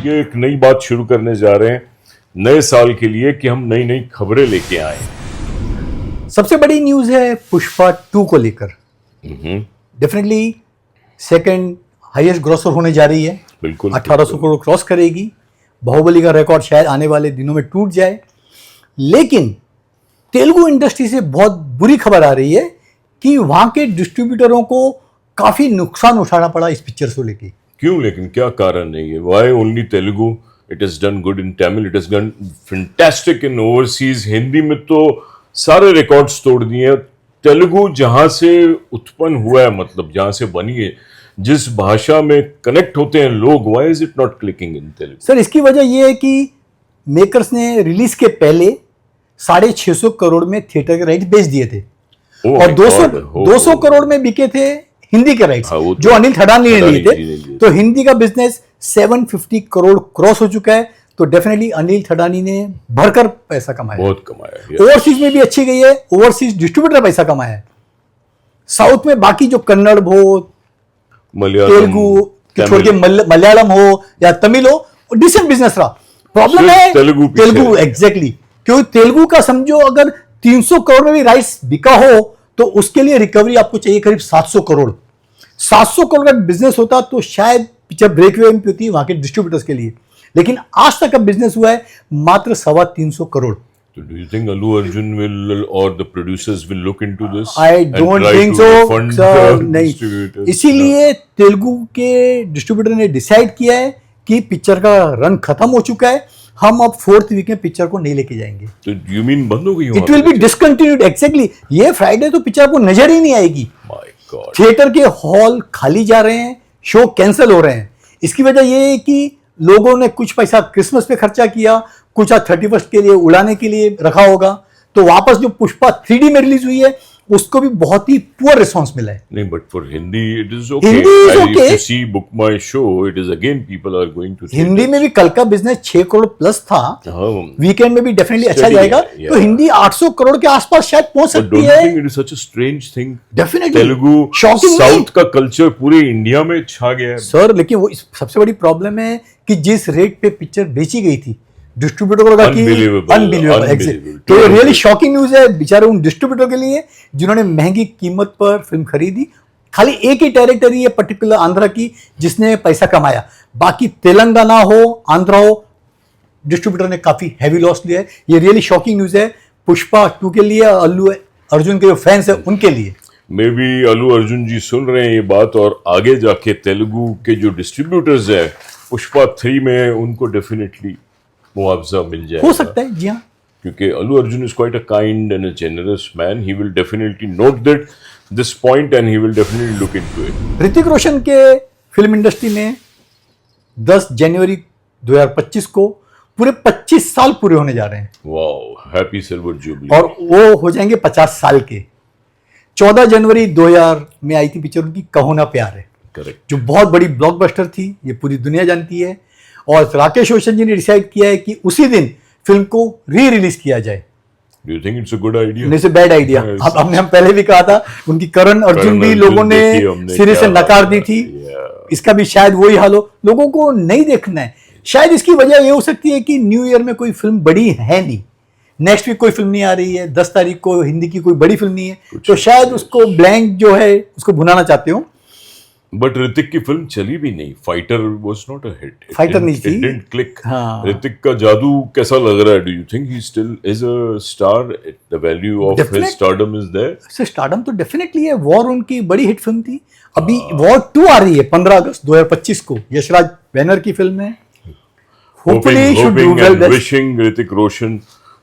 ये एक नई बात शुरू करने जा रहे हैं नए साल के लिए कि हम नई नई खबरें लेके आए। सबसे बड़ी न्यूज है पुष्पा 2 को लेकर। डेफिनेटली सेकंड हाईएस्ट ग्रॉसर होने जा रही है। बिल्कुल 1800 करोड़ क्रॉस करेगी। बाहुबली का रिकॉर्ड शायद आने वाले दिनों में टूट जाए। लेकिन तेलुगु इंडस्ट्री से बहुत बुरी खबर आ रही है कि वहां के डिस्ट्रीब्यूटरों को काफी नुकसान उठाना पड़ा इस पिक्चर को लेके। क्यों, लेकिन क्या कारण है ये? Why only Telugu? It is done good in Tamil, it is done fantastic in overseas. Hindi में तो सारे रिकॉर्ड्स तोड़ दिए। तेलुगु जहां से उत्पन्न हुआ है, मतलब जहां से बनी है, जिस भाषा में कनेक्ट होते हैं लोग, why is it not clicking in Telugu? Sir, इसकी वजह यह है कि मेकर्स ने रिलीज के पहले 650 करोड़ में थिएटर के राइट्स बेच दिए थे और 200 करोड़ में बिके थे हिंदी के राइट्स, जो अनिल थडानी ने लिए थे। तो हिंदी का बिजनेस 750 करोड़ क्रॉस हो चुका है। तो डेफिनेटली अनिल थडानी ने भरकर पैसा कमाया, बहुत कमाया। ओवरसीज में भी अच्छी गई है, ओवरसीज डिस्ट्रीब्यूटर पैसा कमाया है। साउथ में बाकी जो कन्नड़ हो, तेलुगु छोड़ के मलयालम हो या तमिल हो, डिसेंट बिजनेस रहा। प्रॉब्लम है तेलुगु, एग्जैक्टली। क्योंकि तेलुगु का समझो अगर 300 करोड़ में भी राइट्स बिका हो तो उसके लिए रिकवरी आपको चाहिए करीब 700 करोड़। 700 करोड़ का बिजनेस होता तो शायद पिक्चर ब्रेक इवन पे होती वहां के डिस्ट्रीब्यूटर्स के लिए। लेकिन आज तक का बिजनेस हुआ है मात्र 325 crore. So do you think Allu Arjun will or the producers will look into this? I don't think so, sir, नहीं। इसीलिए तेलुगु के डिस्ट्रीब्यूटर ने डिसाइड किया है कि पिक्चर का रन खत्म हो चुका है, हम अब 4th वीक में पिक्चर को नहीं लेके जाएंगे। तो यू मीन बंद हो गई? It will be discontinued, exactly. ये फ्राइडे तो पिक्चर को नजर ही नहीं आएगी। माय गॉड, थिएटर के हॉल खाली जा रहे हैं, शो कैंसिल हो रहे हैं। इसकी वजह यह है कि लोगों ने कुछ पैसा क्रिसमस पे खर्चा किया, कुछ 31st के लिए उड़ाने के लिए रखा होगा। तो वापस जो पुष्पा 3D में रिलीज हुई है उसको भी बहुत ही पुअर रिस्पांस मिला है। नहीं, but for Hindi it is okay. Hindi is okay. If you see book my show, it is again people are going to. Hindi में भी कल का बिजनेस 6 करोड़ प्लस था। वीकेंड में भी डेफिनेटली अच्छा जाएगा। तो हिंदी 800 करोड़ के आसपास शायद पहुंच सकती है। It is such a strange thing. Definitely Telugu south का कल्चर पूरे इंडिया में छा गया है सर। लेकिन वो सबसे बड़ी प्रॉब्लम है कि जिस रेट पे पिक्चर बेची गई थी, डिस्ट्रीब्यूटर को लगा कि अनबिलीवेबल। तो ये रियली शॉकिंग न्यूज है बेचारे उन डिस्ट्रीब्यूटर के लिए जिन्होंने महंगी कीमत पर फिल्म खरीदी। खाली एक ही टेरिटरी है पर्टिकुलर आंध्रा की जिसने पैसा कमाया, बाकी तेलंगाना हो, आंध्रा हो, डिस्ट्रीब्यूटर ने काफी हैवी लॉस लिया है। ये रियली शॉकिंग न्यूज है पुष्पा 2 के लिए, अल्लू अर्जुन के जो फैंस है उनके लिए। मे बी अल्लू अर्जुन जी सुन रहे हैं ये बात और आगे जाके तेलुगु के जो डिस्ट्रीब्यूटर्स है पुष्पा 3 में उनको डेफिनेटली मुआवजा मिल जाएगा। हो सकता है, जी हाँ। क्योंकि Allu Arjun is quite a kind and a generous man. He will definitely note that this point and he will definitely look into it. Hrithik Roshan के फिल्म इंडस्ट्री में 10 जनवरी 2025 को पूरे 25 साल पूरे होने जा रहे हैं। Wow, happy silver jubilee. और वो हो जाएंगे 50 साल के। 14 जनवरी 2000 में आई थी पिक्चर उनकी कहो ना प्यार है, करेक्ट, जो बहुत बड़ी ब्लॉकबस्टर थी, ये पूरी दुनिया जानती है। और राकेश रोशन जी ने डिसाइड किया है कि उसी दिन फिल्म को री रिलीज किया जाए। Do you think it's a good idea? It's a bad idea. हम पहले भी कहा था, उनकी करण अर्जुन भी लोगों ने सिरे से नकार दी थी। इसका भी शायद वही हाल हो, लोगों को नहीं देखना है। शायद इसकी वजह ये हो सकती है कि न्यू ईयर में कोई फिल्म बड़ी है नहीं, नेक्स्ट वीक कोई फिल्म नहीं आ रही है, 10 तारीख को हिंदी की कोई बड़ी फिल्म नहीं है, तो शायद उसको ब्लैंक जो है उसको भुनाना चाहते हो। बट ऋतिक की फिल्म चली भी नहीं। Fighter was not a hit. Fighter नहीं थी, इट डिडंट क्लिक। हाँ। ऋतिक का जादू कैसा लग रहा है? Do you think he still is a star? The value of his stardom is there? So stardom तो डेफिनेटली है। वॉर उनकी बड़ी हिट फिल्म थी। अभी वॉर 2 आ रही है 15 अगस्त 2025 को। यशराज बैनर की फिल्म है। Hopefully should do well. Wishing Hrithik Roshan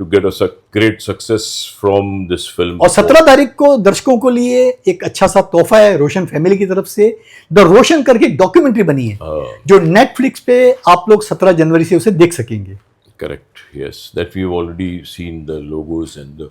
to get a great success from this film. और 17 तारीख को दर्शकों को लिए एक अच्छा सा तोहफा है रोशन फैमिली की तरफ से। द रोशन करके एक डॉक्यूमेंट्री बनी है जो नेटफ्लिक्स पे आप लोग 17 जनवरी से उसे देख सकेंगे। Correct, yes, that we have already seen the logos and the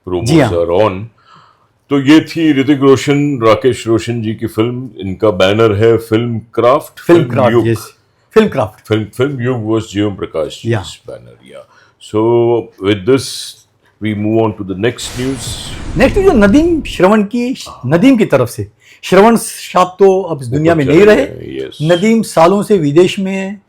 promos are on. तो ये थी ऋतिक रोशन, राकेश रोशन जी की फिल्म। इनका बैनर है फिल्म क्राफ्ट। फिल्म युग was जीवन प्रकाश जी बैनर। या So with this we move on to the next news. Next जो नदीम श्रवण की, नदीम की तरफ से। श्रवण साहब तो अब इस दुनिया में नहीं रहे। Yes. नदीम सालों से विदेश में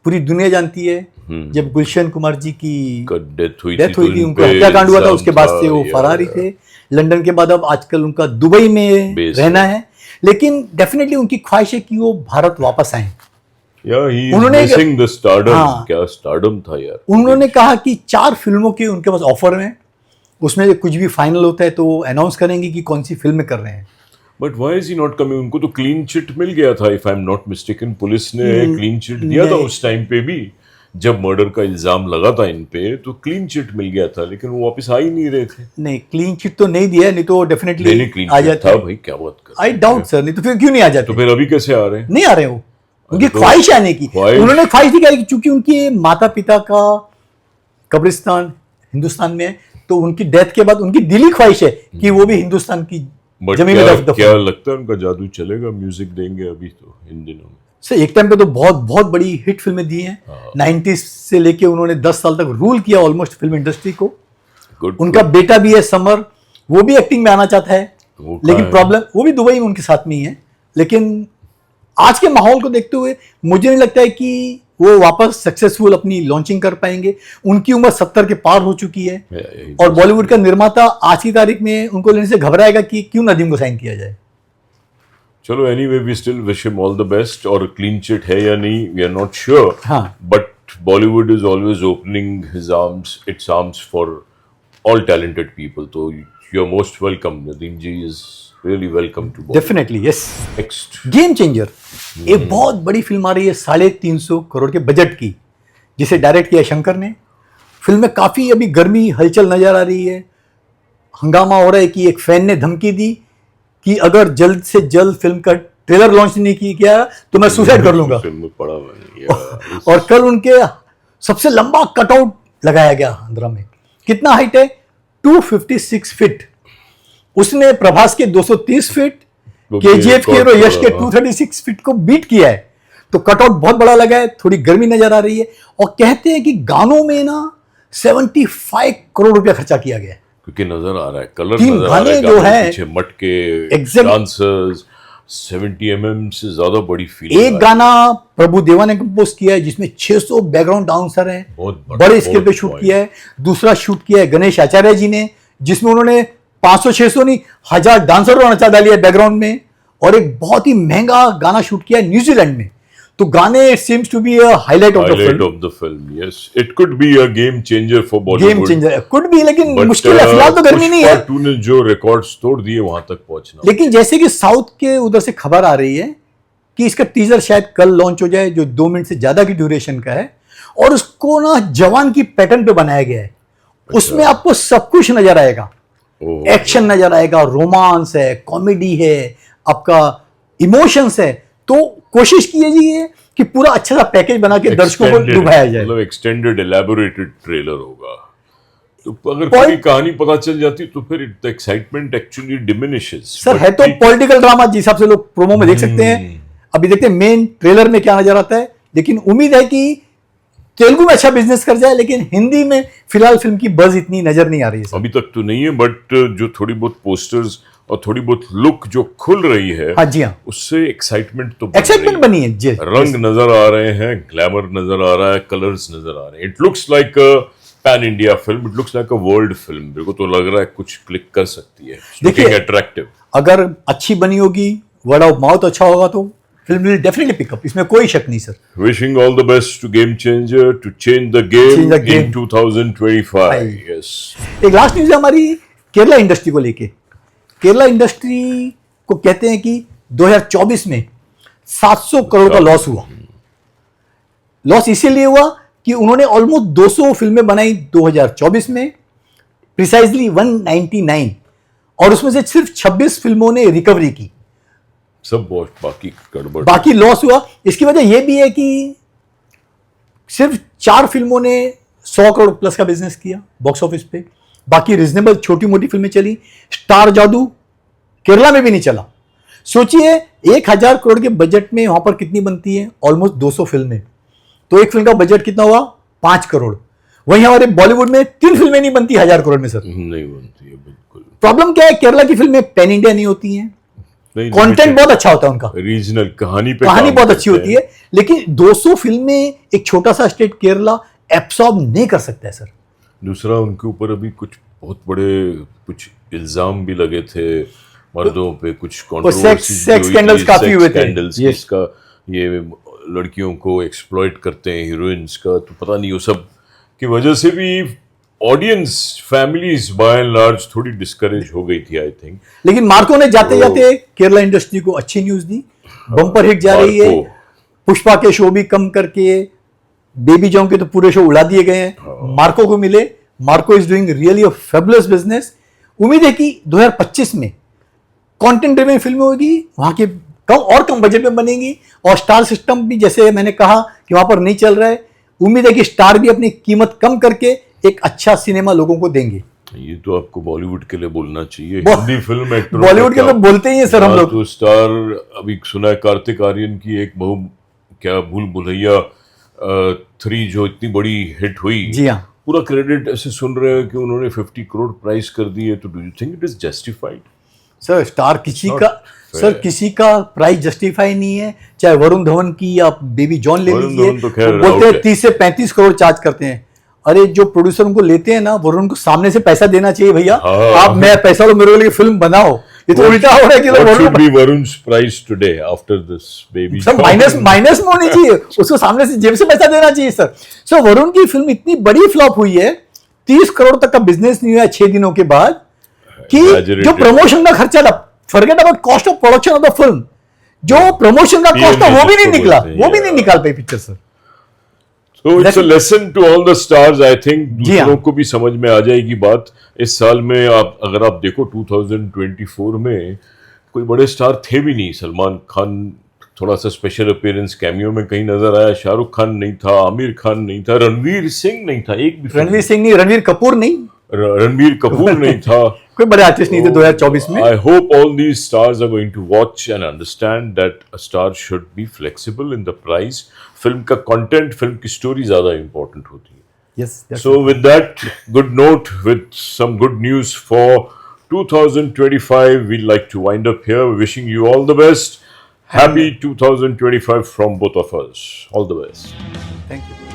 पूरी दुनिया जानती है। जब गुलशन कुमार जी की डेथ हुई थी, उनका हत्याकांड हुआ था, उसके बाद से वो फरारी थे लंदन के बाद। अब आजकल उनका दुबई में रहना है, लेकिन डेफिनेटली उनकी ख्वाहिश है कि वो भारत वापस आए। उन्होंने क्या स्टारडम था यार। उन्होंने कहा कि 4 फिल्मों के उनके पास ऑफर हैं, उसमें कुछ भी फाइनल होता है तो अनाउंस करेंगे कि कौन सी फिल्म कर रहे हैं। But why is he not coming? उनको तो क्लीन चिट मिल गया था, if I am not mistaken. Police ने क्लीन चिट दिया था उस टाइम पे भी, जब मर्डर का इल्जाम लगा था इन पे, तो क्लीन चिट मिल गया था, लेकिन वो वापस आ ही नहीं रहे थे। नहीं, क्लीन चिट तो नहीं दिया, नहीं तो डेफिनेटली आ जाता भाई। क्या बात कर, आई डाउट सर, नहीं तो फिर क्यों नहीं आ जाते? तो फिर अभी कैसे आ रहे हैं? नहीं आ रहे वो, उनकी ख्वाहिश आने की। उन्होंने ख्वाहिश दिखाई क्योंकि उनके माता पिता का कब्रिस्तान हिंदुस्तान में है, तो उनकी डेथ के बाद उनकी दिली ख्वाहिश है कि वो भी हिंदुस्तान की जमीन में दफन। क्या लगता है उनका जादू चलेगा? म्यूजिक देंगे अभी तो इन दिनों में? सर एक टाइम पे तो बहुत बहुत बड़ी हिट फिल्में दी हैं। 90s से लेके उन्होंने 10 साल तक रूल किया ऑलमोस्ट फिल्म इंडस्ट्री को। उनका बेटा भी है समर, वो भी एक्टिंग में आना चाहता है, लेकिन प्रॉब्लम, वो भी दुबई में उनके साथ में ही है। लेकिन आज के माहौल को देखते हुए मुझे नहीं लगता है कि वो वापस सक्सेसफुल अपनी लॉन्चिंग कर पाएंगे। उनकी उम्र 70 के पार हो चुकी है, और बॉलीवुड का निर्माता आज की तारीख में उनको लेने से घबराएगा कि क्यों नदीम को साइन किया जाए। चलो, anyway we still wish him all the best. और क्लीन चिट है या नहीं, we are not sure, but Bollywood is always opening its arms for all talented people. तो you are most welcome. Nadeem ji is really welcome to definitely. Yes, next game changer, एक बहुत बड़ी film आ रही है 350 करोड़ के बजट की, जिसे डायरेक्ट किया शंकर ने। फिल्म में काफी अभी गर्मी हलचल नजर आ रही है। हंगामा हो रहा है कि एक फैन ने धमकी दी कि अगर जल्द से जल्द फिल्म का ट्रेलर लॉन्च नहीं किया तो मैं सुसाइड कर लूंगा। और कल उनके सबसे लंबा कटआउट लगाया गया आंध्रा में। कितना हाइट है? 256 फीट। उसने प्रभास के 230 फीट, केजीएफ के हीरो यश के 236 फीट को बीट किया है। तो कटआउट बहुत बड़ा लगा है, थोड़ी गर्मी नजर आ रही है। और कहते हैं कि गानों में ना 75 करोड़ रुपया खर्चा किया गया है, क्योंकि नजर आ रहा है कलर, 3 गाने जो है पीछे मटके, डांसर्स, 70 mm से ज्यादा बड़ी फीलिंग। एक गाना प्रभु देवा ने कंपोज किया है जिसमें 600 बैकग्राउंड डांसर हैं, बड़े स्केल पे शूट किया है। दूसरा शूट किया है गणेश आचार्य जी ने, जिसमें उन्होंने 500-600 नहीं 1000 डांसरों को नचा डालिया बैकग्राउंड में। और एक बहुत ही महंगा गाना शूट किया है न्यूजीलैंड में। तो गाने it seems to be a highlight of the film. Yes, it could be a game changer for Bollywood. Game changer could be, लेकिन मुश्किल है, फिलहाल तो गर्मी नहीं है। तूने जो रिकॉर्ड्स तोड़ दिए वहां तक पहुंचना। लेकिन जैसे कि साउथ के उधर से खबर आ रही है कि इसका टीजर शायद कल लॉन्च हो जाए, जो 2 मिनट से ज्यादा की ड्यूरेशन का है, और उसको ना जवान की पैटर्न पे बनाया गया है। उसमें आपको सब कुछ नजर आएगा, एक्शन नजर आएगा, रोमांस है, कॉमेडी है, आपका इमोशंस है। तो कोशिश कीजिए कि पूरा अच्छा सा पैकेज बना के दर्शकों को डुबाया जाए। मतलब एक्सटेंडेड एलैबोरेटेड ट्रेलर होगा। तो अगर पूरी कहानी पता चल जाती तो फिर the excitement actually diminishes. Sir है तो पॉलिटिकल ड्रामा, जिस हिसाब से लोग प्रोमो में देख सकते हैं। अभी देखते हैं मेन ट्रेलर में क्या नजर आता है, लेकिन उम्मीद है कि तेलुगु में अच्छा बिजनेस कर जाए, लेकिन हिंदी में फिलहाल फिल्म की बज़ इतनी नजर नहीं आ रही है। अभी तक तो नहीं है, बट जो थोड़ी बहुत पोस्टर्स और थोड़ी बहुत लुक जो खुल रही है, हाँ जी हाँ, उससे एक्साइटमेंट तो बनी है जी। रंग नजर आ रहे हैं, ग्लैमर नजर आ रहा है, कलर्स नजर आ रहे हैं। It looks like a pan India film, it looks like a world film. मेरे को तो लग रहा है कुछ क्लिक कर सकती है। देखिए, अट्रैक्टिव अगर अच्छी बनी होगी, वर्ड ऑफ माउथ अच्छा होगा, तो film will definitely pick up, इसमें कोई शक नहीं sir. Wishing all the best to game changer to change the game in 2025। Yes. एक लास्ट न्यूज़ है हमारी केरला इंडस्ट्री को लेके। केरला इंडस्ट्री को कहते हैं कि 2024 में 700 करोड़ का लॉस हुआ। लॉस इसीलिए हुआ कि उन्होंने ऑलमोस्ट 200 फिल्में बनाई 2024 में, प्रिसाइजली 199, और उसमें से सिर्फ 26 फिल्मों ने रिकवरी की, सब बाकी गड़बड़, बाकी लॉस हुआ। इसकी वजह यह भी है कि सिर्फ 4 फिल्मों ने 100 करोड़ प्लस का बिजनेस किया बॉक्स ऑफिस पे, बाकी रिजनेबल छोटी मोटी फिल्में चली। स्टार जादू केरला में भी नहीं चला। सोचिए 1000 करोड़ के बजट में वहां पर कितनी बनती है, ऑलमोस्ट 200 फिल्में, तो एक फिल्म का बजट कितना हुआ, 5 करोड़। वहीं हमारे बॉलीवुड में 3 फिल्में नहीं बनती 1000 करोड़ में सर, नहीं बनती है बिल्कुल। प्रॉब्लम क्या है, केरला की फिल्में पैन इंडिया नहीं होती हैं, कंटेंट बहुत अच्छा होता है उनका, रीजनल कहानी पे कहानी काम बहुत अच्छी करते होती हैं। है, लेकिन 200 फिल्में एक छोटा सा स्टेट केरला एब्सॉर्ब नहीं कर सकता है सर। दूसरा उनके ऊपर अभी कुछ बहुत बड़े कुछ इल्जाम भी लगे थे मर्दों पे, कुछ कंट्रोवर्सी sex scandals काफी हुए थे। Scandals Yes. इसका, ये लड़कियों को एक्सप्लॉइट करते हैं हीरोइंस का, तो पता नहीं वो सब की वजह से भी audience families by and large थोड़ी डिस्करेज हो गई थी आई थिंक। लेकिन मार्को ने जाते जाते केरला इंडस्ट्री को अच्छी न्यूज दी, बम्पर हिट जा रही है। मार्को। पुष्पा के शो भी कम करके बेबी जॉन के तो पूरे शो उड़ा दिए गए हैं, मार्को को मिले। Marco is doing really a fabulous business. उम्मीद है कि 2025 में कंटेंट ड्रिवन फिल्में होगी, वहां के कम बजट में बनेंगी, और स्टार सिस्टम भी जैसे मैंने कहा कि वहां पर नहीं चल रहा है। उम्मीद है कि स्टार भी अपनी कीमत कम करके एक अच्छा सिनेमा लोगों को देंगे। ये तो आपको बॉलीवुड के लिए बोलना चाहिए, बो- हिंदी फिल्म एक्टर बॉलीवुड के तो बोलते ही हैं सर हम लोग। तो स्टार अभी सुना है कार्तिक आर्यन की एक बहु क्या भूल भुलैया 3 जो इतनी बड़ी हिट हुई, जी हाँ। पूरा क्रेडिट ऐसे सुन रहे हैं कि उन्होंने 50 करोड़ प्राइस कर दिए, तो do you think it is justified? Sir star किसी not का fair. सर किसी का प्राइस जस्टिफाई नहीं है, चाहे वरुण धवन की या बेबी जॉन ले वरुण लीजिए, धवन तो खैर वो बोलते हैं out है। 30 से 35 करोड़ चार्ज करते हैं। अरे जो प्रोड्यूसर उनको लेते हैं ना, वरुण को सामने से पैसा देना चाहिए, भैया हाँ। आप मैं पैसा लो, मेरे लिए फिल्म बनाओ। ये तो उल्टा हो रहा है कि What Varun should be Varun's price today after this baby? Sir minus में होनी चाहिए, उसको सामने से जेब से पैसा देना चाहिए सर। सर वरुण की फिल्म इतनी बड़ी फ्लॉप हुई है, 30 करोड़ तक का बिजनेस नहीं हुआ 6 दिनों के बाद, कि Exaggerated. जो प्रमोशन का खर्चा था, forget about cost of production of the film, जो प्रमोशन का कॉस्ट था वो भी नहीं जिसको निकला, बोलते हैं, वो भी नहीं yeah. निकाल पाई picture sir. So it's a lesson to all the stars, I think। जी हाँ। दूसरों को भी समझ में आ जाएगी बात। इस साल में अगर आप देखो 2024 में कोई बड़े स्टार थे भी नहीं। सलमान खान थोड़ा सा स्पेशल अपीयरेंस कैमियो में कहीं नजर आया, शाहरुख खान नहीं था, आमिर खान नहीं था, रणवीर सिंह नहीं था, एक भी रणवीर सिंह नहीं, रणवीर कपूर नहीं, रणबीर कपूर नहीं था। कोई बड़े आर्टिस्ट नहीं थे 2024 में। I hope all these stars are going to watch and understand that a star should be flexible in the price। Film का कंटेंट, फिल्म की स्टोरी ज्यादा इंपॉर्टेंट होती है। Yes, that's So with that good note, with some good news for 2025, we'd like to wind up here. Wishing you all the best. Happy 2025 from both of us. All the best. Thank you.